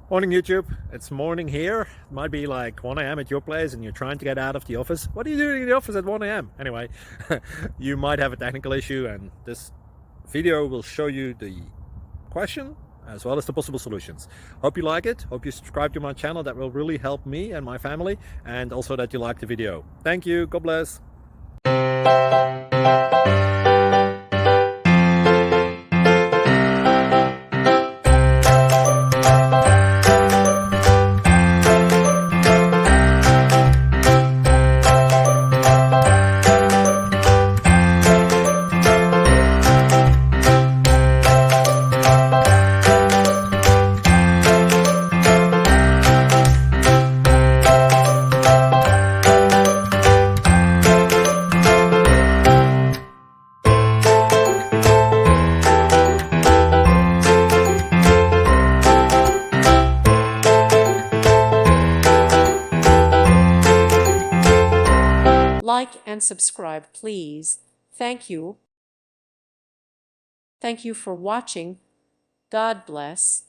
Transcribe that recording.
Morning YouTube, it's morning here. It might be like 1 a.m. at your place and you're trying to get out of the office. What are you doing in the office at 1 a.m.? Anyway, you might have a technical issue and this video will show you the question as well as the possible solutions. Hope you like it, hope you subscribe to my channel. That will really help me and my family, and also that you like the video. Thank you, God bless. Like and subscribe, please. Thank you. Thank you for watching. God bless.